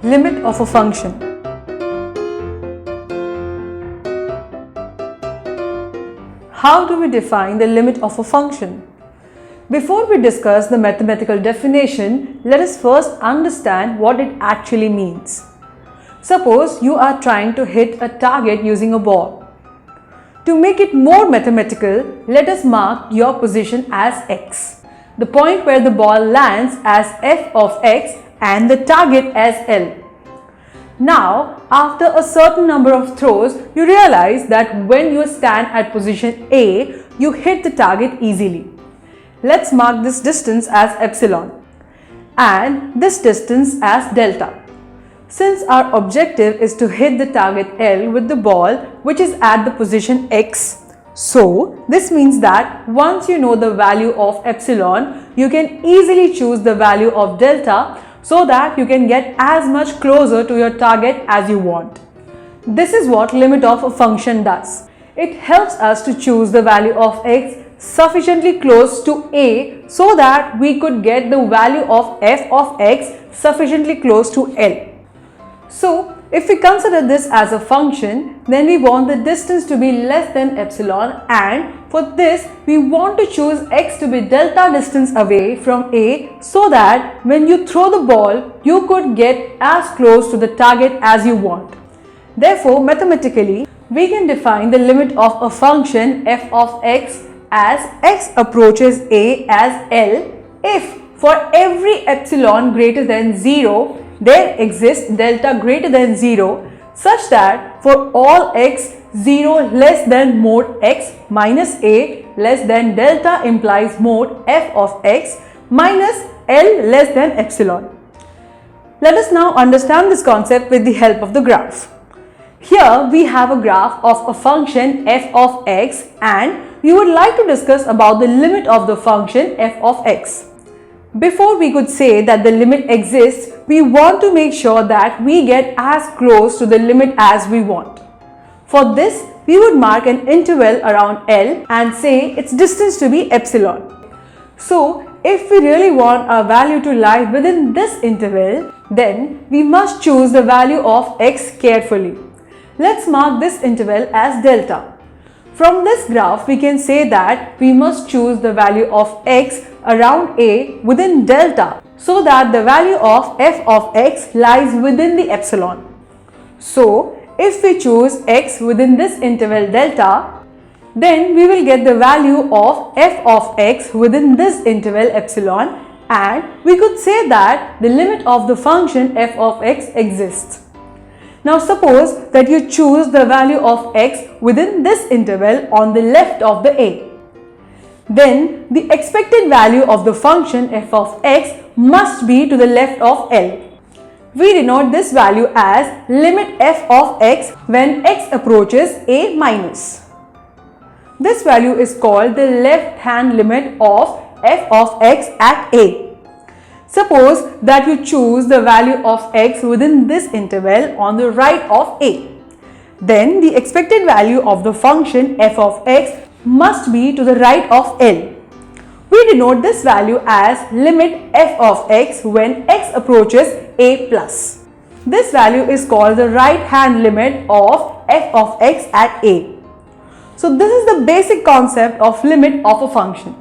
Limit of a function. How do we define the limit of a function? Before we discuss the mathematical definition, let us first understand what it actually means. Suppose you are trying to hit a target using a ball. To make it more mathematical, let us mark your position as x, the point where the ball lands as f of x and the target as L. Now, after a certain number of throws, you realize that when you stand at position A, you hit the target easily. Let's mark this distance as epsilon and this distance as delta. Since our objective is to hit the target L with the ball which is at the position x, so this means that once you know the value of epsilon, you can easily choose the value of delta so that you can get as much closer to your target as you want. This is what limit of a function does. It helps us to choose the value of x sufficiently close to a so that we could get the value of f of x sufficiently close to L. So, if we consider this as a function, then we want the distance to be less than epsilon, and for this we want to choose x to be delta distance away from A so that when you throw the ball, you could get as close to the target as you want. Therefore, mathematically, we can define the limit of a function f of x as x approaches A as L if for every epsilon greater than 0, there exists delta greater than 0 such that for all x 0 less than mod x minus a less than delta implies mod f of x minus L less than epsilon. Let us now understand this concept with the help of the graph. Here we have a graph of a function f of x and we would like to discuss about the limit of the function f of x. Before we could say that the limit exists, we want to make sure that we get as close to the limit as we want. For this, we would mark an interval around L and say its distance to be epsilon. So, if we really want our value to lie within this interval, then we must choose the value of x carefully. Let's mark this interval as delta. From this graph, we can say that we must choose the value of x around A within delta so that the value of f of x lies within the epsilon. So, if we choose x within this interval delta, then we will get the value of f of x within this interval epsilon, and we could say that the limit of the function f of x exists. Now suppose that you choose the value of x within this interval on the left of the A. Then the expected value of the function f of x must be to the left of L. We denote this value as limit f of x when x approaches A minus. This value is called the left hand limit of f of x at A. Suppose that you choose the value of x within this interval on the right of A. Then the expected value of the function f of x must be to the right of L. We denote this value as limit f of x when x approaches A plus. This value is called the right hand limit of f of x at A. So this is the basic concept of limit of a function.